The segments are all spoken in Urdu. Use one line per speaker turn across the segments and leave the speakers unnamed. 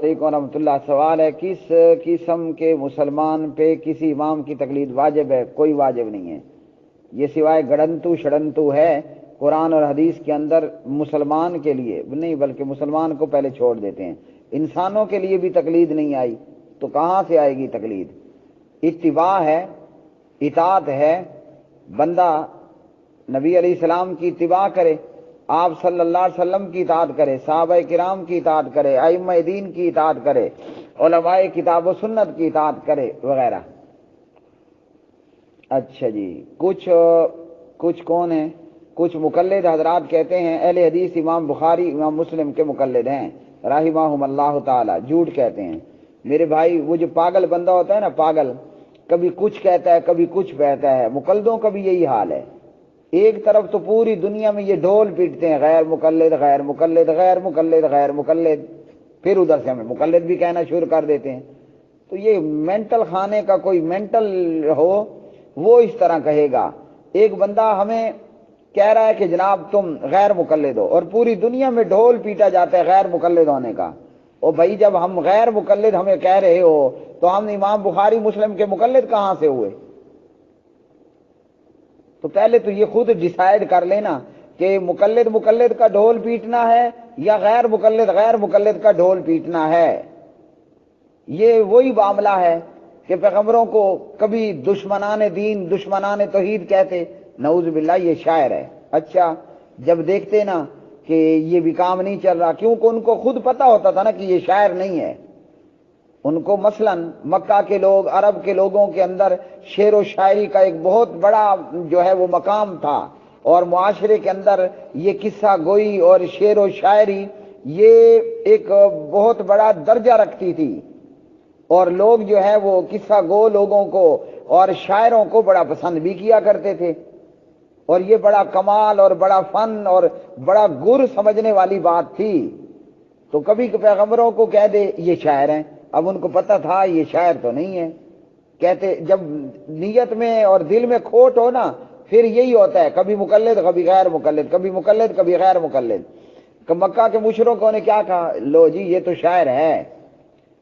علیکم ورحمۃ اللہ. سوال ہے کس قسم کے مسلمان پہ کسی امام کی تقلید واجب ہے؟ کوئی واجب نہیں ہے. یہ سوائے گڑنتو شڑنتو ہے قرآن اور حدیث کے اندر مسلمان کے لیے نہیں، بلکہ مسلمان کو پہلے چھوڑ دیتے ہیں. انسانوں کے لیے بھی تقلید نہیں آئی تو کہاں سے آئے گی تقلید؟ اتباع ہے، اطاعت ہے. بندہ نبی علیہ السلام کی اتباع کرے، آپ صلی اللہ علیہ وسلم کی اطاعت کرے، صحابہ کرام کی اطاعت کرے، ائمہ دین کی اطاعت کرے، علماء کتاب و سنت کی اطاعت کرے وغیرہ. اچھا جی، کچھ کون ہیں؟ کچھ مقلد حضرات کہتے ہیں اہل حدیث امام بخاری امام مسلم کے مقلد ہیں رحمہم اللہ تعالی. جھوٹ کہتے ہیں میرے بھائی. وہ جو پاگل بندہ ہوتا ہے نا، پاگل، کبھی کچھ کہتا ہے کبھی کچھ کہتا ہے. مقلدوں کا بھی یہی حال ہے. ایک طرف تو پوری دنیا میں یہ ڈھول پیٹتے ہیں غیر مقلد غیر مقلد غیر مقلد غیر مقلد، پھر ادھر سے ہمیں مقلد بھی کہنا شروع کر دیتے ہیں. تو یہ مینٹل خانے کا کوئی مینٹل ہو وہ اس طرح کہے گا. ایک بندہ ہمیں کہہ رہا ہے کہ جناب تم غیر مقلد ہو، اور پوری دنیا میں ڈھول پیٹا جاتا ہے غیر مقلد ہونے کا. اور بھائی جب ہم غیر مقلد ہمیں کہہ رہے ہو تو ہم امام بخاری مسلم کے مقلد کہاں سے ہوئے؟ تو پہلے تو یہ خود ڈیسائیڈ کر لینا کہ مقلد کا ڈھول پیٹنا ہے یا غیر مقلد کا ڈھول پیٹنا ہے. یہ وہی معاملہ ہے کہ پیغمبروں کو کبھی دشمنان دین دشمنان توحید کہتے، نعوذ باللہ یہ شاعر ہے. اچھا جب دیکھتے نا کہ یہ بھی کام نہیں چل رہا، کیونکہ ان کو خود پتا ہوتا تھا نا کہ یہ شاعر نہیں ہے. ان کو مثلا مکہ کے لوگ عرب کے لوگوں کے اندر شعر و شاعری کا ایک بہت بڑا جو ہے وہ مقام تھا، اور معاشرے کے اندر یہ قصہ گوئی اور شعر و شاعری یہ ایک بہت بڑا درجہ رکھتی تھی. اور لوگ جو ہے وہ قصہ گو لوگوں کو اور شاعروں کو بڑا پسند بھی کیا کرتے تھے، اور یہ بڑا کمال اور بڑا فن اور بڑا گر سمجھنے والی بات تھی. تو کبھی پیغمبروں کو کہہ دے یہ شاعر ہیں. اب ان کو پتہ تھا یہ شاعر تو نہیں ہے. کہتے جب نیت میں اور دل میں کھوٹ ہو نا پھر یہی ہوتا ہے، کبھی مقلد کبھی غیر مقلد، کبھی مقلد کبھی غیر مقلد. مکہ کے مشرکوں نے کیا کہا؟ لو جی یہ تو شاعر ہے.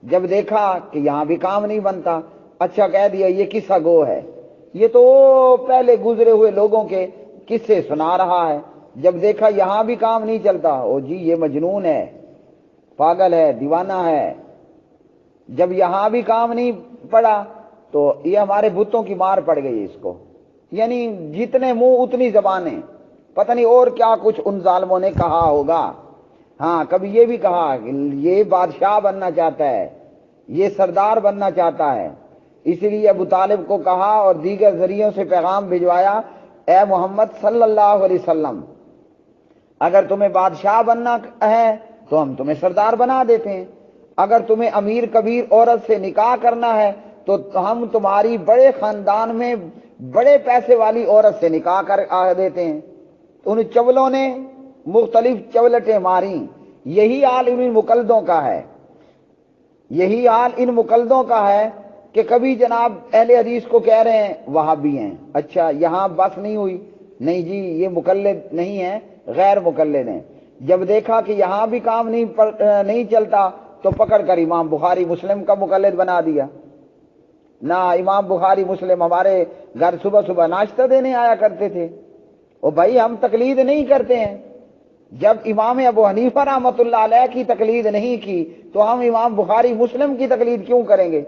جب دیکھا کہ یہاں بھی کام نہیں بنتا، اچھا کہہ دیا یہ قصہ گو ہے، یہ تو پہلے گزرے ہوئے لوگوں کے قصے سنا رہا ہے. جب دیکھا یہاں بھی کام نہیں چلتا، او جی یہ مجنون ہے، پاگل ہے، دیوانہ ہے. جب یہاں بھی کام نہیں پڑا تو یہ ہمارے بتوں کی مار پڑ گئی اس کو. یعنی جتنے منہ اتنی زبانیں، پتہ نہیں اور کیا کچھ ان ظالموں نے کہا ہوگا. ہاں کبھی یہ بھی کہا کہ یہ بادشاہ بننا چاہتا ہے، یہ سردار بننا چاہتا ہے. اس لیے ابو طالب کو کہا اور دیگر ذریعوں سے پیغام بھجوایا، اے محمد صلی اللہ علیہ وسلم اگر تمہیں بادشاہ بننا ہے تو ہم تمہیں سردار بنا دیتے ہیں، اگر تمہیں امیر کبیر عورت سے نکاح کرنا ہے تو ہم تمہاری بڑے خاندان میں بڑے پیسے والی عورت سے نکاح کر دیتے ہیں. ان چولوں نے مختلف چولٹیں ماری. یہی حال ان مقلدوں کا ہے، یہی حال ان مقلدوں کا ہے کہ کبھی جناب اہل حدیث کو کہہ رہے ہیں وہابی ہیں. اچھا یہاں بس نہیں ہوئی، نہیں جی یہ مقلد نہیں ہے غیر مقلد ہیں. جب دیکھا کہ یہاں بھی کام نہیں چلتا تو پکڑ کر امام بخاری مسلم کا مقلد بنا دیا. نہ امام بخاری مسلم ہمارے گھر صبح صبح ناشتہ دینے آیا کرتے تھے. اور بھائی ہم تقلید نہیں کرتے ہیں. جب امام ابو حنیفہ رحمۃ اللہ علیہ کی تقلید نہیں کی تو ہم امام بخاری مسلم کی تقلید کیوں کریں گے؟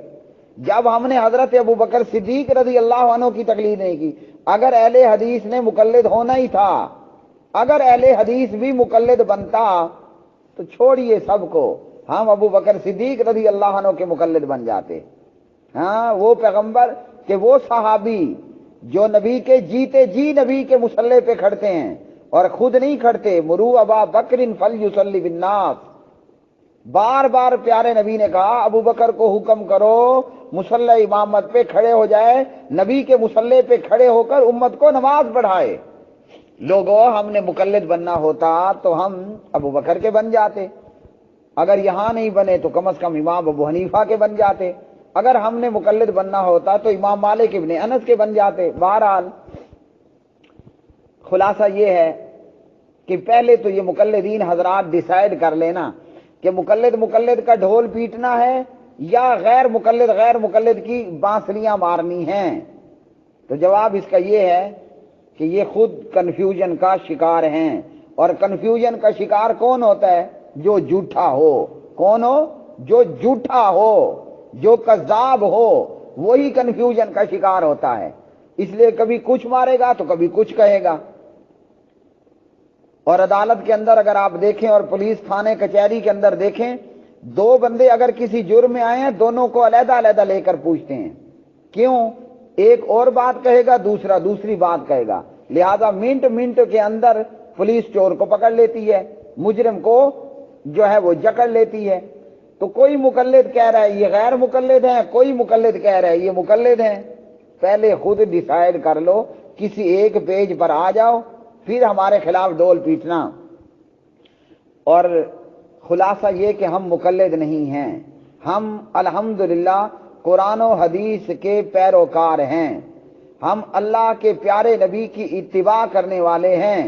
جب ہم نے حضرت ابو بکر صدیق رضی اللہ عنہ کی تقلید نہیں کی. اگر اہل حدیث نے مقلد ہونا ہی تھا، اگر اہل حدیث بھی مقلد بنتا تو چھوڑیے سب کو، ہم ابو بکر صدیق رضی اللہ عنہ کے مقلد بن جاتے. ہاں وہ پیغمبر کہ وہ صحابی جو نبی کے جیتے جی نبی کے مصلی پہ کھڑتے ہیں اور خود نہیں کھڑتے. مرو ابا بکر فلیصلی بالناس، بار بار پیارے نبی نے کہا ابو بکر کو حکم کرو مصلی امامت پہ کھڑے ہو جائے، نبی کے مصلی پہ کھڑے ہو کر امت کو نماز پڑھائے. لوگوں ہم نے مقلد بننا ہوتا تو ہم ابو بکر کے بن جاتے، اگر یہاں نہیں بنے تو کم از کم امام ابو حنیفہ کے بن جاتے، اگر ہم نے مقلد بننا ہوتا تو امام مالک ابن انس کے بن جاتے. بہرحال خلاصہ یہ ہے کہ پہلے تو یہ مقلدین حضرات ڈیسائیڈ کر لینا کہ مقلد مقلد کا ڈھول پیٹنا ہے یا غیر مقلد کی بانسلیاں مارنی ہیں؟ تو جواب اس کا یہ ہے کہ یہ خود کنفیوژن کا شکار ہیں، اور کنفیوژن کا شکار کون ہوتا ہے؟ جو جھوٹا ہو۔ کون ہو؟ جو جھوٹا ہو، جو کذاب ہو، وہی کنفیوژن کا شکار ہوتا ہے۔ اس لیے کبھی کچھ مارے گا تو کبھی کچھ کہے گا۔ اور عدالت کے اندر اگر آپ دیکھیں اور پولیس تھانے کچہری کے اندر دیکھیں، دو بندے اگر کسی جرم میں آئے ہیں، دونوں کو علیحدہ علیحدہ لے کر پوچھتے ہیں۔ کیوں؟ ایک اور بات کہے گا، دوسرا دوسری بات کہے گا، لہذا منٹ کے اندر پولیس چور کو پکڑ لیتی ہے، مجرم کو جو ہے وہ جکڑ لیتی ہے۔ تو کوئی مقلد کہہ رہا ہے یہ غیر مقلد ہیں، کوئی مقلد کہہ رہا ہے یہ مقلد ہیں۔ پہلے خود ڈیسائیڈ کر لو، کسی ایک پیج پر آ جاؤ، پھر ہمارے خلاف ڈول پیٹنا۔ اور خلاصہ یہ کہ ہم مقلد نہیں ہیں، ہم الحمدللہ قرآن و حدیث کے پیروکار ہیں، ہم اللہ کے پیارے نبی کی اتباع کرنے والے ہیں،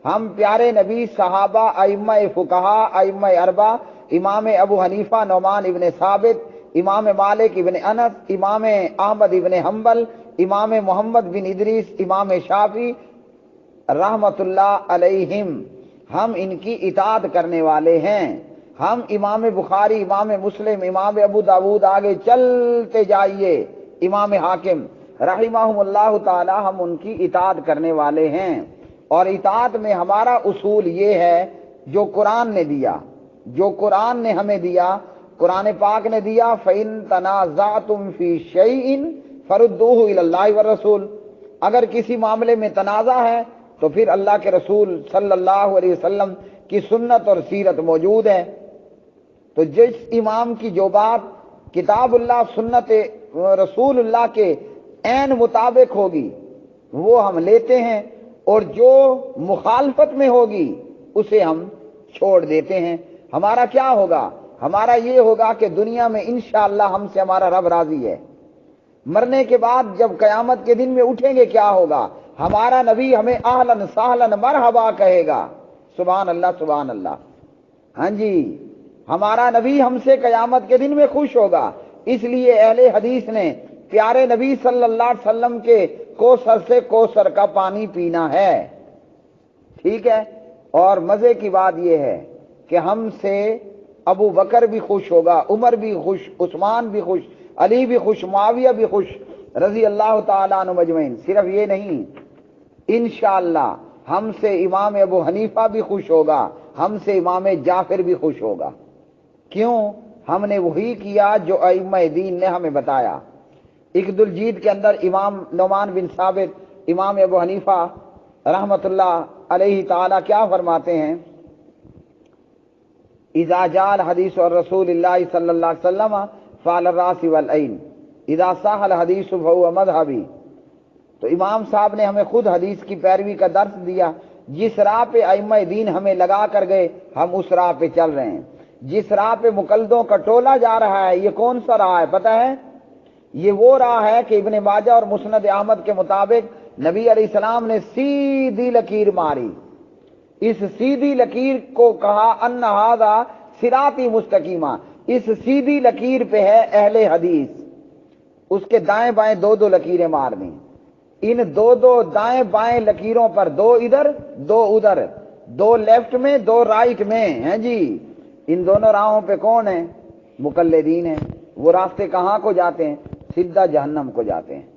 ہم پیارے نبی، صحابہ، ائمہ فقہا، ائمہ اربعہ، امام ابو حنیفہ نعمان ابن ثابت، امام مالک ابن انس، امام احمد ابن حنبل، امام محمد بن ادریس، امام شافعی رحمت اللہ علیہم، ہم ان کی اطاعت کرنے والے ہیں۔ ہم امام بخاری، امام مسلم، امام ابو داود، آگے چلتے جائیے، امام حاکم رحمہم اللہ تعالی، ہم ان کی اطاعت کرنے والے ہیں۔ اور اطاعت میں ہمارا اصول یہ ہے، جو قرآن نے دیا، جو قرآن نے ہمیں دیا، قرآن پاک نے دیا، فَإِن تَنَازَعْتُمْ فِي شَيْءٍ فَرُدُّوهُ إِلَى اللَّهِ وَالرَّسُولِ، اگر کسی معاملے میں تنازع ہے تو پھر اللہ کے رسول صلی اللہ علیہ وسلم کی سنت اور سیرت موجود ہے۔ تو جس امام کی جو بات کتاب اللہ سنت رسول اللہ کے عین مطابق ہوگی وہ ہم لیتے ہیں، اور جو مخالفت میں ہوگی اسے ہم چھوڑ دیتے ہیں۔ ہمارا کیا ہوگا؟ ہمارا یہ ہوگا کہ دنیا میں انشاءاللہ ہم سے ہمارا رب راضی ہے، مرنے کے بعد جب قیامت کے دن میں اٹھیں گے کیا ہوگا؟ ہمارا نبی ہمیں اہلاً سہلاً مرحبا کہے گا۔ سبحان اللہ، سبحان اللہ۔ ہاں جی، ہمارا نبی ہم سے قیامت کے دن میں خوش ہوگا۔ اس لیے اہل حدیث نے پیارے نبی صلی اللہ علیہ وسلم کے کوثر سے کوثر کا پانی پینا ہے، ٹھیک ہے؟ اور مزے کی بات یہ ہے کہ ہم سے ابو بکر بھی خوش ہوگا، عمر بھی خوش، عثمان بھی خوش، علی بھی خوش، معاویہ بھی خوش، رضی اللہ تعالیٰ عنہ مجمعین۔ صرف یہ نہیں، انشاءاللہ ہم سے امام ابو حنیفہ بھی خوش ہوگا، ہم سے امام جعفر بھی خوش ہوگا۔ کیوں؟ ہم نے وہی کیا جو ائمہ دین نے ہمیں بتایا۔ اقد الجید کے اندر امام نعمان بن ثابت، امام ابو حنیفہ رحمت اللہ علیہ تعالی کیا فرماتے ہیں؟ اذا جاء الحدیث الرسول اللہ صلی اللہ علیہ وسلم فعلى الراس والعین اذا صح الحدیث فهو مذهبی۔ تو امام صاحب نے ہمیں خود حدیث کی پیروی کا درس دیا۔ جس راہ پہ ائمہ دین ہمیں لگا کر گئے ہم اس راہ پہ چل رہے ہیں۔ جس راہ پہ مقلدوں کا ٹولہ جا رہا ہے، یہ کون سا راہ ہے پتہ ہے؟ یہ وہ راہ ہے کہ ابن ماجہ اور مسند احمد کے مطابق نبی علیہ السلام نے سیدھی لکیر ماری۔ اس سیدھی لکیر کو کہا ان ھذا صراطی مستقیمہ، اس سیدھی لکیر پہ ہے اہل حدیث۔ اس کے دائیں بائیں دو دو لکیریں مار دیں، ان دو دو دائیں بائیں لکیروں پر دو ادھر دو ادھر، دو لیفٹ میں دو رائٹ میں ہیں جی۔ ان دونوں راہوں پہ کون ہیں؟ مقلدین ہیں۔ وہ راستے کہاں کو جاتے ہیں؟ سیدھا جہنم کو جاتے ہیں۔